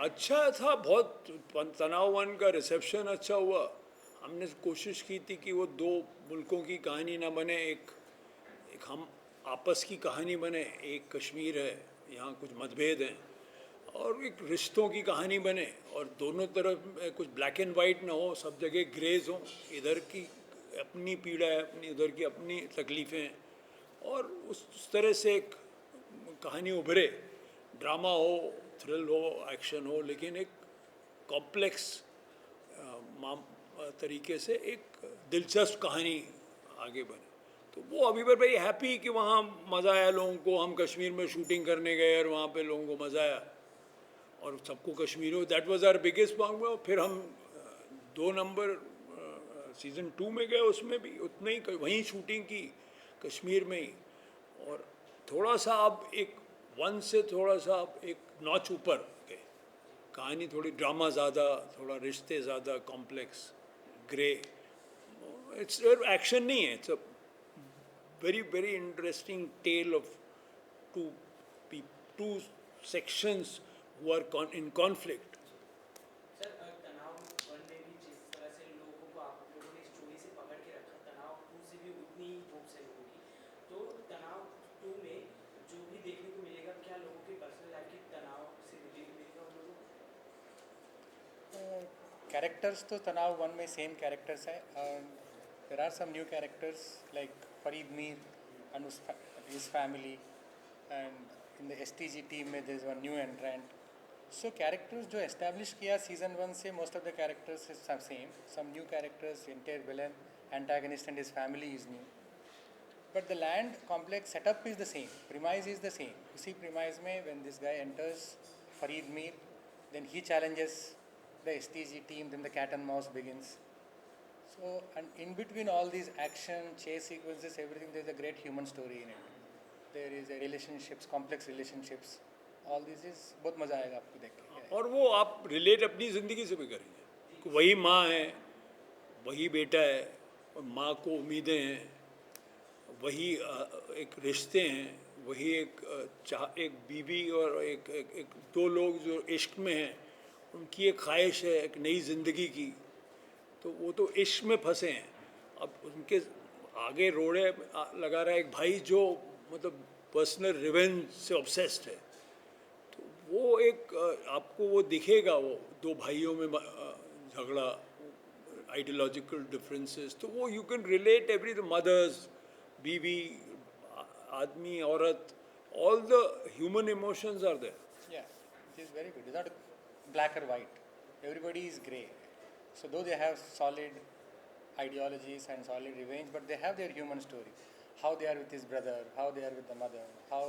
अच्छा था बहुत। तनाव वन का रिसेप्शन अच्छा हुआ। हमने कोशिश की थी कि वो दो मुल्कों की कहानी ना बने, एक एक हम आपस की कहानी बने। एक कश्मीर है, यहाँ कुछ मतभेद हैं, और एक रिश्तों की कहानी बने, और दोनों तरफ में कुछ ब्लैक एंड वाइट ना हो, सब जगह ग्रेज हो। इधर की अपनी पीड़ा है, अपनी उधर की अपनी तकलीफ़ें हैं, और उस तरह से एक कहानी उभरे। ड्रामा हो, थ्रिल हो, एक्शन हो, लेकिन एक कॉम्प्लेक्स तरीके से एक दिलचस्प कहानी आगे बने। तो वो अभी पर भाई हैप्पी कि वहाँ मज़ा आया लोगों को। हम कश्मीर में शूटिंग करने गए और वहाँ पे लोगों को मज़ा आया, और सबको कश्मीर हो, that was our biggest problem. फिर हम 2 नंबर सीज़न 2 में गए, उसमें भी उतने ही वहीं शूटिंग की, कश्मीर में ही। और थोड़ा सा अब एक वन से थोड़ा सा अब एक नॉच ऊपर गए। कहानी थोड़ी ड्रामा ज़्यादा, थोड़ा रिश्ते ज़्यादा कॉम्प्लेक्स, ग्रे। इट्स एक्शन नहीं है, it's a very very interesting tale of two two sections who are in conflict. Sir Tanaav one में भी जिस तरह से लोगों को आप लोगों ने स्टोरी से पकड़ के रखा, तनाव टू से भी उतनी ही होप्स है लोगों की। तो तनाव टू में जो भी देखने को मिलेगा, क्या लोगों की पर्सनल लाइफ के तनाव से रिलेट मिलेगा उन लोगों कैरेक्टर्स तो तनाव वन में सेम कैरेक्टर्स है। There are some new characters like Farid Mir and his family, and in the STG team में there is one new entrant. So characters जो एस्टेब्लिश किया सीजन वन से, most of the characters is same. Some new characters, entire villain, antagonist and his family is new, but the land complex setup is the same, premise is the same. उसी premise में when this guy enters Farid Mir, then he challenges the STG team, then the cat and mouse begins. So, and in between all these action, chase sequences, everything, there is a great human story in it. There is a relationships, complex relationships. All this is बहुत मज़ा आएगा आपको देख के। और वो आप relate अपनी ज़िंदगी से भी करेंगे कि वही माँ है, वही बेटा है, और माँ को उम्मीदें हैं, वही एक रिश्ते हैं, वही एक बीवी और एक दो लोग जो इश्क में हैं, उनकी एक ख्वाहिश है एक नई ज़िंदगी की। तो वो तो इश्क में फंसे हैं। अब उनके आगे रोड़े लगा रहा है एक भाई जो मतलब पर्सनल रिवेंज से ऑब्सेस्ड है। तो वो एक आपको वो दिखेगा, वो दो भाइयों में झगड़ा, आइडियोलॉजिकल डिफरेंसेस, तो वो you can relate every the mothers, बीवी, आदमी, औरत, all the human emotions are there. Yeah, it is very good. It's not black or white. Everybody is grey. So though they have solid ideologies and solid revenge, but they have their human story. How they are with his brother, how they are with the mother, how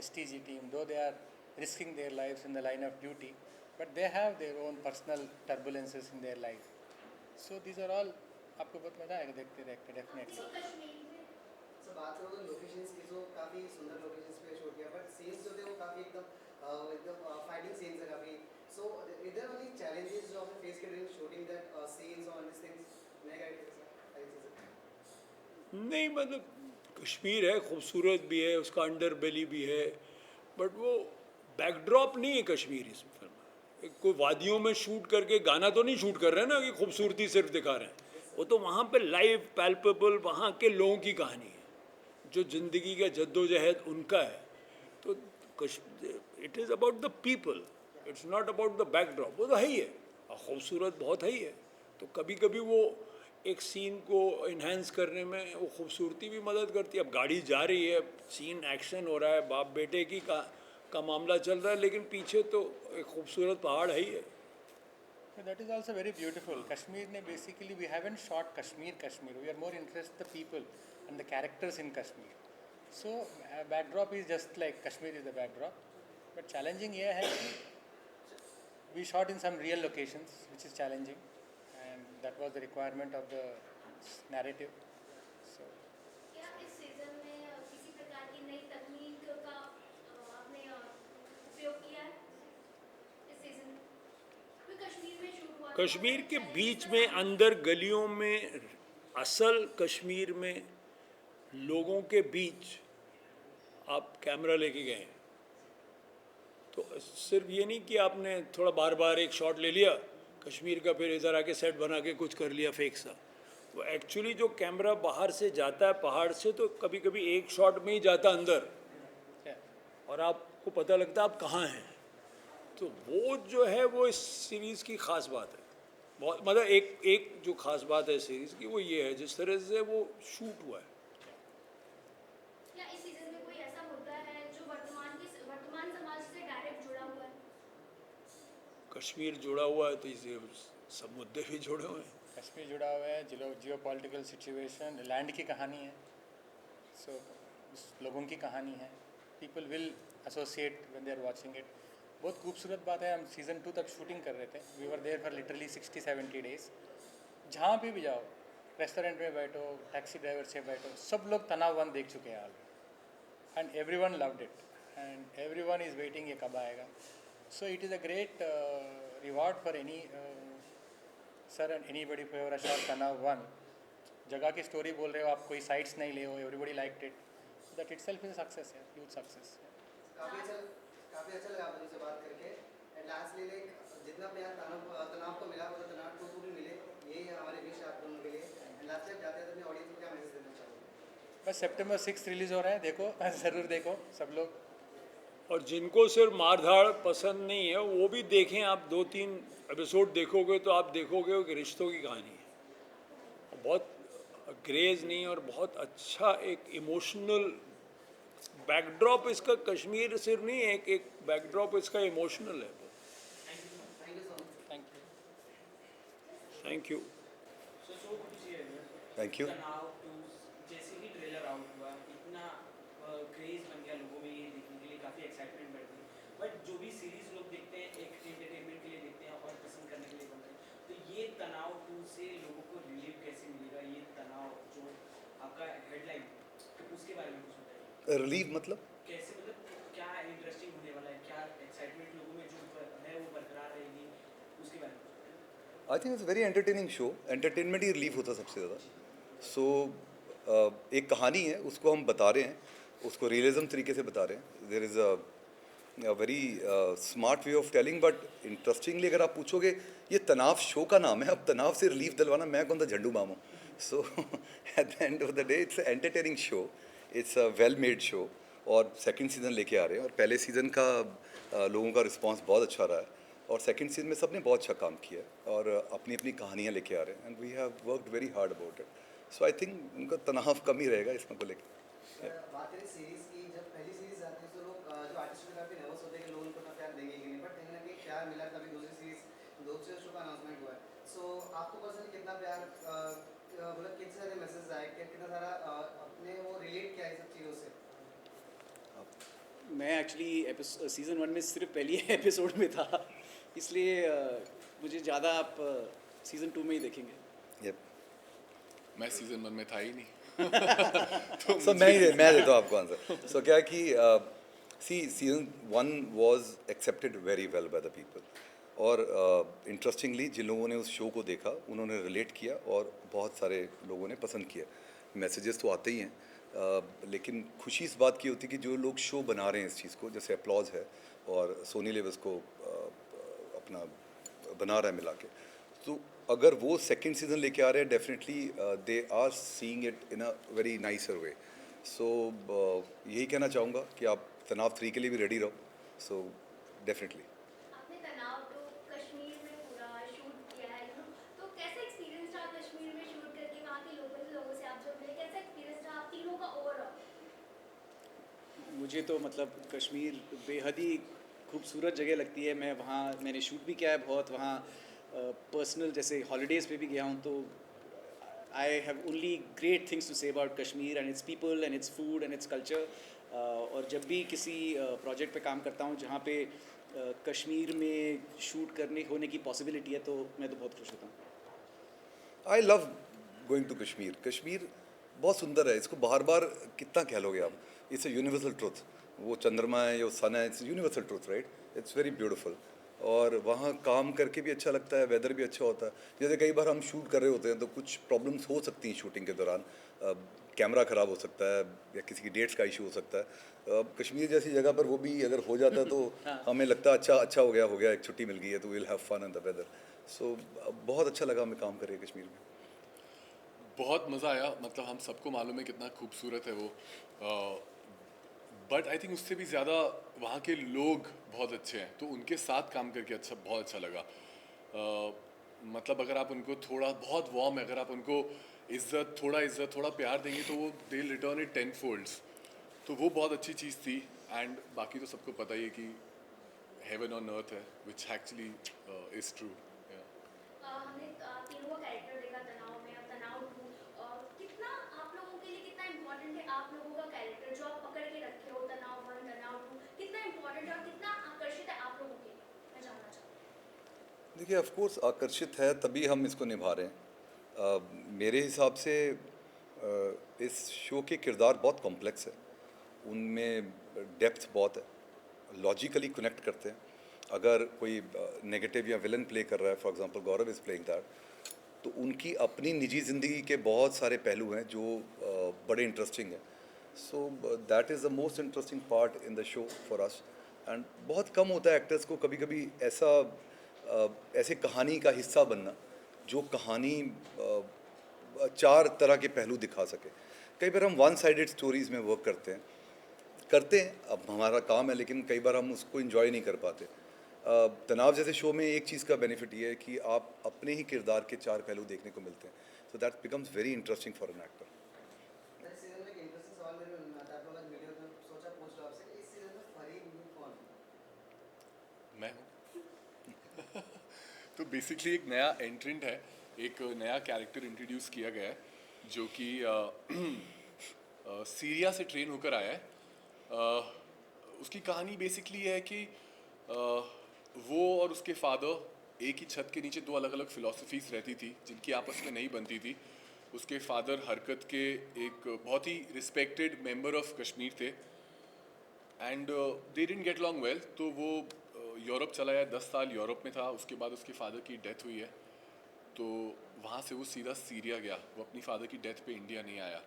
STG team, though they are risking their lives in the line of duty, but they have their own personal turbulences in their life. So these are all आपको बहुत मजा आएगा देखते देखते definitely. Sir बात करो तो locations की, जो काफ़ी सुंदर लोकेशंस पे शूट किया, बट सीन्स जो थे वो काफ़ी एकदम फाइटिंग सीन्स है काफ़ी। सो इधर वाली चैलेंजेस जो आपने फेस किए ड्यूरिंग शूटिंग दैट सीन्स और दिस थिंग्स, नहीं मतलब कश्मीर है, खूबसूरत भी है, उसका अंडर बेली भी है, बट वो बैकड्रॉप नहीं है कश्मीर इस फिल्म में। कोई वादियों में शूट करके गाना तो नहीं शूट कर रहे हैं ना कि खूबसूरती सिर्फ दिखा रहे हैं। वो तो वहाँ पे लाइव पैल्पेबल वहाँ के लोगों की कहानी है, जो ज़िंदगी का जद्दोजहद उनका है। तो it is about the people, it's not about the backdrop. वो तो है ही है, और खूबसूरत बहुत है ही है। तो कभी कभी वो एक सीन को इन्हेंस करने में वो खूबसूरती भी मदद करती है। अब गाड़ी जा रही है, सीन एक्शन हो रहा है, बाप बेटे की का मामला चल रहा है, लेकिन पीछे तो एक खूबसूरत पहाड़ है ही है। That is also very beautiful. Kashmir ne basically we haven't shot Kashmir. We are more interested in the people and the characters in Kashmir. So backdrop is just like Kashmir is the backdrop. But challenging here है कि we shot in some real locations, which is challenging, and that was the requirement of the narrative. So क्या इस season में किसी प्रकार की नई तकनीक का आपने उपयोग किया है इस सीजन में? क्योंकि कश्मीर में शूट हुआ था, कश्मीर के चैलेंजेस बीच नजर में आए। अंदर गलियों में, असल कश्मीर में लोगों के बीच आप कैमरा लेके गए, तो सिर्फ ये नहीं कि आपने थोड़ा बार बार एक शॉट ले लिया कश्मीर का, फिर इधर आके सेट बना के कुछ कर लिया फेक सा। तो एक्चुअली जो कैमरा बाहर से जाता है पहाड़ से, तो कभी कभी एक शॉट में ही जाता अंदर और आपको पता लगता है आप कहाँ हैं। तो वो जो है वो इस सीरीज़ की ख़ास बात है। बहुत मतलब एक जो ख़ास बात है सीरीज़ की वो ये है जिस तरह से वो शूट हुआ है। क्या इस सीजन में कोई ऐसा मुद्दा है जो वर्तमान समाज से डायरेक्ट जुड़ा हुआ है? कश्मीर जुड़ा हुआ है तो इसे सब मुद्दे भी जुड़े हुए हैं। कश्मीर जुड़ा हुआ है, जियो पॉलिटिकल सिचुएशन, लैंड की कहानी है, सो लोगों की कहानी है। People will associate when they are watching it. बहुत खूबसूरत बात है, हम सीज़न 2 तक शूटिंग कर रहे थे। We were there for literally 60-70 days. जहाँ पे भी जाओ, रेस्टोरेंट में बैठो, टैक्सी ड्राइवर से बैठो, सब लोग तनाव 1 देख चुके हैं already, and everyone loved it and everyone is waiting ये कब आएगा। So it is a great reward for any sir and anybody for a shot तनाव 1। जगह की स्टोरी बोल रहे हो आप, कोई साइट्स नहीं ले हो, everybody liked it, that itself is a success है, ह्यूज सक्सेस। काफ़ी अच्छा लगा आप से बात करके। एंड लास्टली लाइक जितना प्यार तनाव को मिला वो तो तनाव 2 को भी मिले, यही हमारी विश आप दोनों के लिए। एंड लास्ट टाइम जाते हैं तो अपने ऑडियंस को क्या मैसेज देना चाहोगे? बस सितंबर 6 रिलीज़ हो रहा है, देखो ज़रूर देखो सब लोग। और जिनको सिर्फ मारधाड़ पसंद नहीं है वो भी देखें। आप 2-3 एपिसोड देखोगे तो आप देखोगे कि रिश्तों की कहानी है। बहुत ग्रेज नहीं और बहुत अच्छा एक इमोशनल बैकड्रॉप इसका। कश्मीर सिर्फ नहीं है, एक बैकड्रॉप इसका इमोशनल है। Thank you so much. Thank you. Thank you. Thank you. तनाव 2 जैसे ही ट्रेलर आउट हुआ इतना क्रेज बन गया लोगों में, ये देखने के लिए काफ़ी एक्साइटमेंट बढ़ गई। बट जो भी सीरीज लोग देखते हैं एक एंटरटेनमेंट के लिए देखते हैं और पसंद करने के लिए बनते हैं, तो ये तनाव 2 से लोगों को रिलीफ कैसे मिलेगा? ये तनाव जो आपका हेडलाइन तो उसके बारे में कुछ बताइए। रिलीव मतलब? कैसे मतलब क्या इंटरेस्टिंग होने वाला है, क्या एक्साइटमेंट लोगों में जो है वो बरकरार रहेगी, उसके बारे में कुछ बताइए। I think it's very entertaining show. Entertainment he relieve होता है सबसे ज़्यादा। सो एक कहानी है, उसको हम बता रहे हैं, उसको रियलिज्म तरीके से बता रहे हैं। There is a very smart way of telling. But interestingly अगर आप पूछोगे, ये तनाव शो का नाम है, अब तनाव से रिलीफ दिलवाना मैं कौन सा झंडू माम हूँ। So at the end of the day it's entertaining show, it's a well made show. और सेकंड सीज़न लेके आ रहे हैं, और पहले सीज़न का लोगों का रिस्पांस बहुत अच्छा रहा है, और सेकंड सीज़न में सब ने बहुत अच्छा काम किया है और अपनी अपनी कहानियाँ लेके आ रहे हैं। And we have worked very hard about it. So I think उनका तनाव कम ही रहेगा इसमें को लेकर। बात करें सीरीज की, जब पहली सीरीज आती है तो लोग जो आर्टिस्ट में काफ़ी नर्वस होते हैं कि लोग उनको ना प्यार देंगे कि नहीं, बट कहीं ना कहीं प्यार मिला। तभी दूसरे शो का अनाउंसमेंट हुआ है। सो आपको पर्सनली कितना प्यार, मतलब कितने सारे मैसेज आए, कितना सारा अपने वो रिलेट किया है सब चीज़ों से? मैं एक्चुअली सीज़न 1 में सिर्फ पहली एपिसोड में था, इसलिए मुझे ज़्यादा आप सीज़न 2 में ही देखेंगे। Yep. मैं सीजन 1 में था ही नहीं। So मैं देता हूँ आपको आंसर। सो क्या है कि season 1 was accepted very well by the people, और इंटरेस्टिंगली जिन लोगों ने उस शो को देखा उन्होंने रिलेट किया और बहुत सारे लोगों ने पसंद किया। मैसेजेस तो आते ही हैं, लेकिन खुशी इस बात की होती है कि जो लोग शो बना रहे हैं इस चीज़ को, जैसे अपलॉज है और सोनी लिव इसको अपना बना रहा है मिला के, तो अगर वो सेकंड सीज़न लेके आ रहे हैं, definitely they are seeing it in a very nicer way. So यही कहना चाहूँगा कि आप तनाव 3 के लिए भी रेडी रहो। So definitely. आपने तनाव तो कश्मीर में पूरा शूट किया है, तो कैसा एक्सपीरियंस रहा कश्मीर में शूट करके? वहाँ के लोकल लोगों से आप जब मिले, कैसा एक्सपीरियंस रहा आप तीनों का ओवरऑल? मुझे तो मतलब कश्मीर बेहद ही खूबसूरत जगह लगती है। मैं वहाँ मैंने शूट भी किया है बहुत, वहाँ पर्सनल जैसे हॉलीडेज़ पे भी गया हूँ, तो I have only great things to say about Kashmir and its people and its food and its culture. और जब भी किसी प्रोजेक्ट पे काम करता हूँ जहाँ पे कश्मीर में शूट करने होने की पॉसिबिलिटी है, तो मैं तो बहुत खुश होता हूँ। I love going to Kashmir. Kashmir बहुत सुंदर है, इसको बार बार कितना कह लोगे आप। It's a universal truth. वो चंद्रमा है या सन है, it's universal truth, right? It's very beautiful. और वहाँ काम करके भी अच्छा लगता है, वेदर भी अच्छा होता है। जैसे कई बार हम शूट कर रहे होते हैं तो कुछ प्रॉब्लम्स हो सकती हैं शूटिंग के दौरान, कैमरा ख़राब हो सकता है या किसी की डेट्स का इशू हो सकता है। कश्मीर जैसी जगह पर वो भी अगर हो जाता है तो हमें लगता है अच्छा हो गया, एक छुट्टी मिल गई है तो will have fun in the weather. So बहुत अच्छा लगा हमें काम करके कश्मीर में। बहुत मज़ा आया, मतलब हम सबको मालूम है कितना खूबसूरत है वो, बट आई थिंक उससे भी ज़्यादा वहाँ के लोग बहुत अच्छे हैं, तो उनके साथ काम करके बहुत अच्छा लगा। मतलब अगर आप उनको थोड़ा बहुत वार्म है, अगर आप उनको इज़्ज़त थोड़ा प्यार देंगे तो वो दे रिटर्न इट 10 फोल्ड्स, तो वो बहुत अच्छी चीज़ थी। एंड बाकी तो सबको पता ही है कि हेवन ऑन अर्थ है, विच एक्चुअली इज़ ट्रू। हमने तीनों का कैरेक्टर देखा तनाव में, अब तनाव 2 कितना आप लोगों के लिए कितना इम्पोर्टेंट है आप लोगों का कैरेक्टर जो आप पकड़ के रखे हो, तनाव 1 तनाव 2 कितना इम्पोर्टेंट है और कितना आकर्षित है आप लोगों के लिए, मैं जानना चाहूँ। देखिए ऑफ कोर्स आकर्षित है तभी हम इसको निभा रहे हैं। मेरे हिसाब से इस शो के किरदार बहुत कॉम्प्लेक्स है, उनमें डेप्थ बहुत है, लॉजिकली कनेक्ट करते हैं। अगर कोई नेगेटिव या विलन प्ले कर रहा है, for example Gaurav is playing that, तो उनकी अपनी निजी ज़िंदगी के बहुत सारे पहलू हैं जो बड़े इंटरेस्टिंग हैं। So that is the most interesting part in the show for us. And बहुत कम होता है एक्टर्स को कभी कभी ऐसे कहानी का हिस्सा बनना जो कहानी चार तरह के पहलू दिखा सके। कई बार हम वन साइडेड स्टोरीज़ में वर्क करते हैं, अब हमारा काम है, लेकिन कई बार हम उसको इन्जॉय नहीं कर पाते। तनाव जैसे शो में एक चीज़ का बेनिफिट ये है कि आप अपने ही किरदार के चार पहलू देखने को मिलते हैं, so that becomes very interesting for an actor. इस सीजन में एक इंटरेस्टिंग सवाल मेरे मन में आता है, आपने आज वीडियो में सोचा पूछ लो आपसे कि इस सीजन में फरीद मीर कौन है? मैं हूँ। तो बेसिकली एक नया एंट्रेंट है, एक नया कैरेक्टर इंट्रोड्यूस किया गया है जो कि सीरिया से ट्रेन होकर आया है। उसकी कहानी बेसिकली है कि वो और उसके फादर एक ही छत के नीचे दो अलग अलग फ़िलॉसफीज़ रहती थी जिनकी आपस में नहीं बनती थी। उसके फादर हरकत के एक बहुत ही रिस्पेक्टेड मेंबर ऑफ कश्मीर थे and they didn't get long well, तो वो यूरोप चला गया, 10 साल यूरोप में था। उसके बाद उसके फादर की डेथ हुई है, तो वहाँ से वो सीधा सीरिया गया। वो अपनी फादर की डेथ पे इंडिया नहीं आया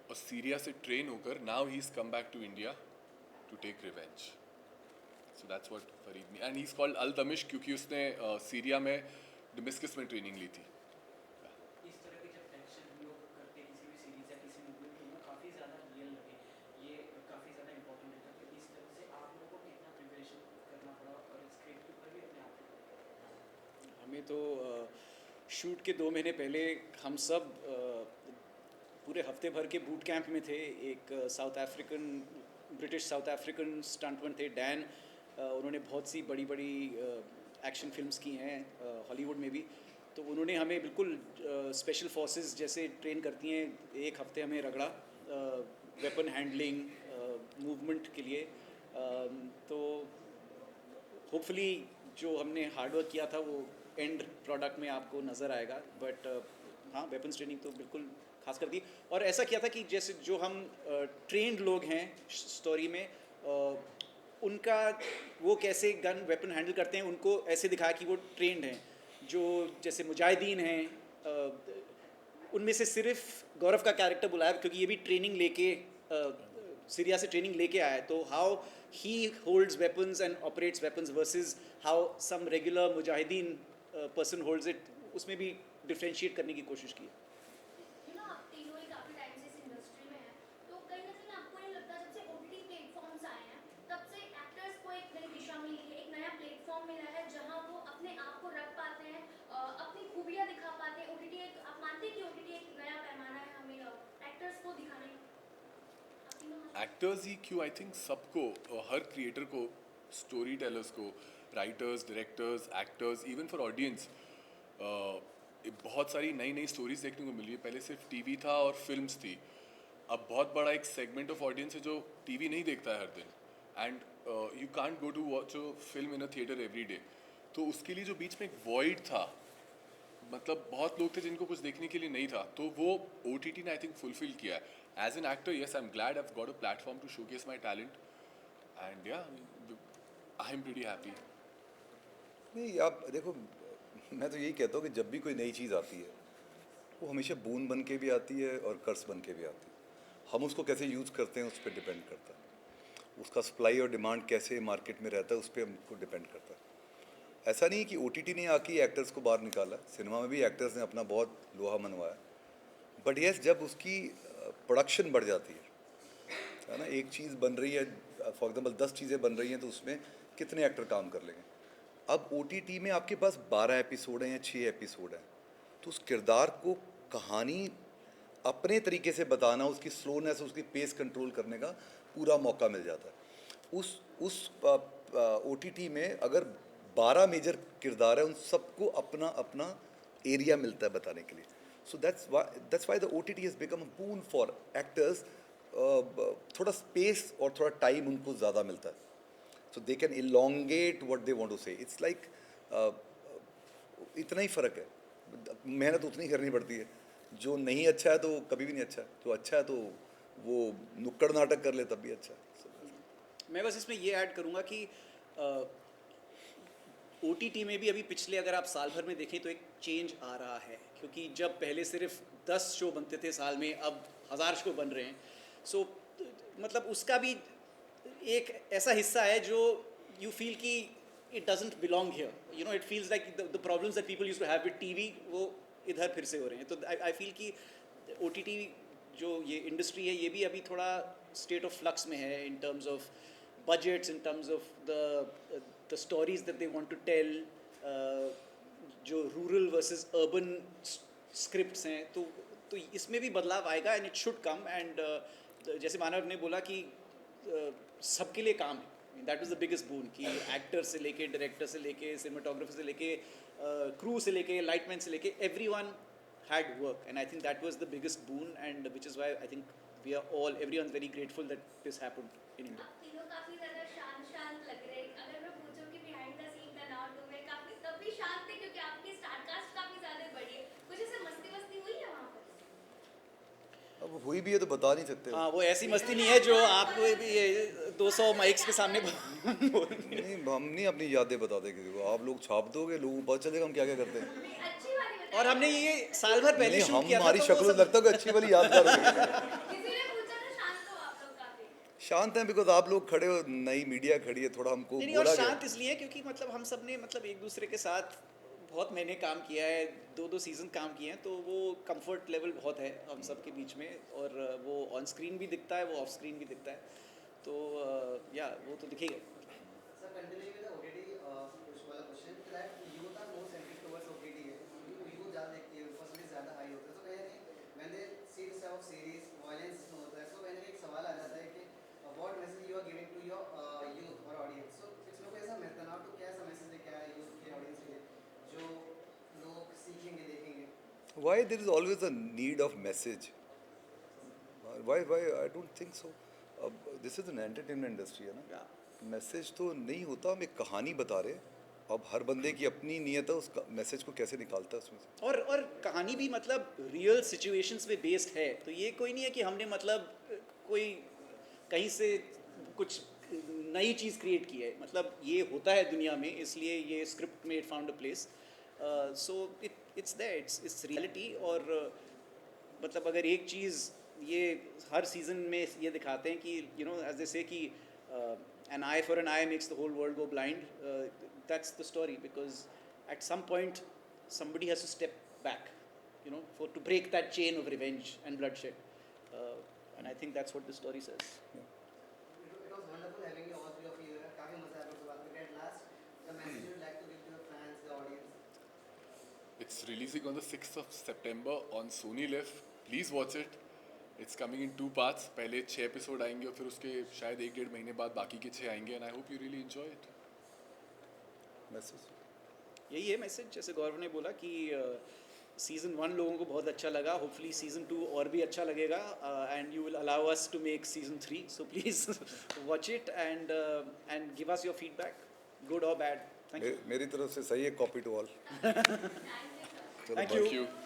और सीरिया से ट्रेन होकर now he is come back to India to take revenge. So that's what Farid मी, and he is called Al Damishq क्योंकि उसने सीरिया में डमिस्कस में ट्रेनिंग ली थी। इस तरह के जब टेंशन हम लोग करते हैं किसी भी सीरीज या किसी मूवी में, तो वो काफ़ी ज़्यादा रियल लगे, ये काफ़ी ज़्यादा इंपॉर्टेंट है। तो इस तरह से आप लोगों को कितना प्रिपरेशन करना पड़ा और स्क्रिप्ट के ऊपर भी अपने आप को? हमें तो शूट के 2 महीने पहले हम सब पूरे हफ्ते भर के बूट कैंप में थे। एक ब्रिटिश साउथ अफ्रीकन स्टंटमैन थे डैन, उन्होंने बहुत सी बड़ी बड़ी एक्शन फिल्म्स की हैं हॉलीवुड में भी, तो उन्होंने हमें बिल्कुल स्पेशल फोर्सेस जैसे ट्रेन करती हैं। एक हफ्ते हमें रगड़ा वेपन हैंडलिंग, मूवमेंट के लिए। तो होपफुली जो हमने हार्डवर्क किया था वो एंड प्रोडक्ट में आपको नज़र आएगा। बट हाँ, वेपन्स ट्रेनिंग तो बिल्कुल खास कर दी। और ऐसा किया था कि जैसे जो हम ट्रेंड लोग हैं स्टोरी में, उनका वो कैसे गन वेपन हैंडल करते हैं उनको ऐसे दिखाया कि वो ट्रेंड हैं। जो जैसे मुजाहिदीन हैं, उनमें से सिर्फ गौरव का कैरेक्टर बुलाया क्योंकि ये भी ट्रेनिंग लेके सीरिया से ट्रेनिंग लेके आया है। तो how he holds weapons and operates weapons versus how some regular mujahideen person holds it, उसमें भी डिफ्रेंशिएट करने की कोशिश की। यू नो आप तीनों ही काफ़ी टाइम से इस इंडस्ट्री में हैं, तो कहीं ना कहीं आपको नहीं लगता जब से ओटीटी प्लेटफॉर्म्स आए हैं तब से एक्टर्स को एक नई दिशा मिली है, एक नया प्लेटफॉर्म मिला है जहां वो अपने आप को रख पाते हैं, अपनी खूबियां दिखा पाते हैं। ओटीटी एक, आप मानते हैं कि ओटीटी एक नया पैमाना है हमें एक्टर्स को दिखाने का? आप तीनों मानते हैं? एक्टर्स ही क्यों, आई थिंक सबको, हर क्रिएटर को, स्टोरी टेलर्स को, writers, directors, actors, even for audience बहुत सारी नई नई स्टोरीज देखने को मिल रही है। पहले सिर्फ टीवी था और फिल्म्स थी, अब बहुत बड़ा एक सेगमेंट ऑफ ऑडियंस है जो टीवी नहीं देखता है हर दिन, and you can't go to watch a film in a theatre every day. तो उसके लिए जो बीच में एक वॉइड था, मतलब बहुत लोग थे जिनको कुछ देखने के लिए नहीं था, तो वो OTT ने आई थिंक फुलफिल किया है। As an actor, yes, I am glad I have got a platform to showcase my talent, and yeah, I am pretty happy. नहीं आप देखो, मैं तो यही कहता हूँ कि जब भी कोई नई चीज़ आती है वो हमेशा बून बन के भी आती है और कर्स बन के भी आती है। हम उसको कैसे यूज़ करते हैं उस पर डिपेंड करता है, उसका सप्लाई और डिमांड कैसे मार्केट में रहता है उस पर हमको डिपेंड करता है। ऐसा नहीं कि OTT ने आके एक्टर्स को बाहर निकाला, सिनेमा में भी एक्टर्स ने अपना बहुत लोहा मनवाया, बट यस जब उसकी प्रोडक्शन बढ़ जाती है ना, एक चीज़ बन रही है, फॉर एग्जांपल 10 चीज़ें बन रही हैं तो उसमें कितने एक्टर काम कर लेंगे। अब OTT में आपके पास 12 एपिसोड हैं या 6 एपिसोड हैं, तो उस किरदार को कहानी अपने तरीके से बताना, उसकी स्लोनेस, उसकी पेस कंट्रोल करने का पूरा मौका मिल जाता है। उस OTT में अगर 12 मेजर किरदार है, उन सबको अपना अपना एरिया मिलता है बताने के लिए। So that's why the OTT has become a boon for actors. थोड़ा स्पेस और थोड़ा टाइम उनको ज़्यादा मिलता है, so they can elongate what they want to say. It's like इतना ही फ़र्क है, मेहनत उतनी करनी पड़ती है। जो नहीं अच्छा है तो कभी भी नहीं अच्छा है, जो अच्छा है तो वो नुक्कड़ नाटक कर ले तब भी अच्छा है। मैं बस इसमें ये ऐड करूँगा कि OTT में भी अभी पिछले अगर आप साल भर में देखें तो एक चेंज आ रहा है, क्योंकि जब पहले सिर्फ 10 शो बनते थे साल में, अब 1000 शो बन रहे हैं। सो मतलब उसका भी एक ऐसा हिस्सा है जो यू फील कि it doesn't belong here, you know, it feels like the problems that people used to have with TV वो इधर फिर से हो रहे हैं। तो आई फील कि OTT जो ये इंडस्ट्री है ये भी अभी थोड़ा स्टेट ऑफ फ्लक्स में है in terms of budgets, in terms of the stories that they want to tell, जो रूरल वर्सेस अर्बन स्क्रिप्ट्स हैं, तो इसमें भी बदलाव आएगा and it should come. And जैसे मानव ने बोला कि सबके लिए काम है, दैट वाज द बिगेस्ट बून कि एक्टर से लेके डायरेक्टर से लेके सिनेमाटोग्राफर से लेके क्रू से लेके लाइटमैन से लेके everyone had work, and I think that was the biggest boon, and which is why I think we are all, everyone's very grateful that this happened in India. आप तीनों काफी ज्यादा शांत लग रहे हैं। अगर मैं पूछूं कि बिहाइंड द सीन तनाव 2 में काफी तब भी शांत थे क्योंकि आपकी स्टार कास्ट काफी ज्यादा बड़ी है, कुछ ऐसे मस्ती हुई है वहाँ पर? अब हुई भी है तो बता नहीं सकते। हाँ, वो ऐसी मस्ती नहीं है जो आप ये 200 माइक्स के सामने नहीं, हम नहीं अपनी यादें बताते किसी को, आप लोग छाप दोगे, लोगों को पता चलेगा हम क्या क्या करते हैं। नहीं, अच्छी वाली बताइए। और हमने ये साल भर पहले नहीं, शूट किया था, हमारी तो वो शक्ल सब- लगता है कि अच्छी वाली याद कर रहे हैं। इसीलिए पूछा था, शांत हो आप लोग काफी। शांत हैं बिकॉज आप लोग खड़े हो, नई मीडिया खड़ी है, थोड़ा हमको नहीं, और बोला शांत गया। इसलिए क्योंकि मतलब हम सब ने मतलब एक दूसरे के साथ बहुत महीने काम किया है, 2 सीजन काम किए हैं, तो वो कंफर्ट लेवल बहुत है हम सब के बीच में, और वो ऑन स्क्रीन भी दिखता है, वो ऑफ स्क्रीन भी दिखता है, तो या वो तो दिखेगा। Sir, continuing with the OTT कुछ वाला question, that youth are more centric towards OTT है, youth ज़्यादा देखती है, percentage ज़्यादा high होता है, so कहीं ना कहीं when they see this type of series, violence इसमें होता है, so कहीं ना कहीं एक सवाल आ जाता है कि what message you are giving to your youth or audience, so इसमें कोई ऐसा तनाव तो क्या ऐसा मैसेज लेके आया youth के audience के लिए जो लोग सीखेंगे देखेंगे? Why there is always a need of message? Why I don't think so. This is an entertainment industry है ना, मैसेज तो नहीं होता, हम एक कहानी बता रहे हैं, अब हर बंदे की अपनी नीयत है, उस मैसेज को कैसे निकालता है उसमें से। और कहानी भी मतलब रियल सिचुएशंस पे बेस्ड है, तो ये कोई नहीं है कि हमने मतलब कोई कहीं से कुछ नई चीज़ क्रिएट की है, मतलब ये होता है दुनिया में, इसलिए ये स्क्रिप्ट में it found a place, so it's there, it's reality. और मतलब अगर एक चीज़ ये हर सीजन में ये दिखाते हैं कि यू नो एज दे से कि an eye for an eye makes the whole world go blind, that's the story, because at some point somebody has to step back, you know, to break that chain of revenge and bloodshed, and I think that's what the story says. It was wonderful having you all three of you here. काफी मजा आया आपसे बात करके. At last, the message you would like to give to your fans, the audience. It's releasing on the 6th of September on Sony Live. Please watch it. It's coming in 2 parts. पहले 6 episode आएंगे और फिर उसके शायद 1-1.5 महीने बाद बाकी के 6 आएंगे, and I hope you really enjoy it. Message यही है मैसेज, जैसे गौरव ने बोला कि सीज़न 1 लोगों को बहुत अच्छा लगा, होपफुली सीज़न 2 और भी अच्छा लगेगा, and you will allow us to make season 3, so please watch it and give us your feedback, good और बैड. Thank you. मेरी तरफ से सही है, copy to all. Thank you, sir. Thank Thank you.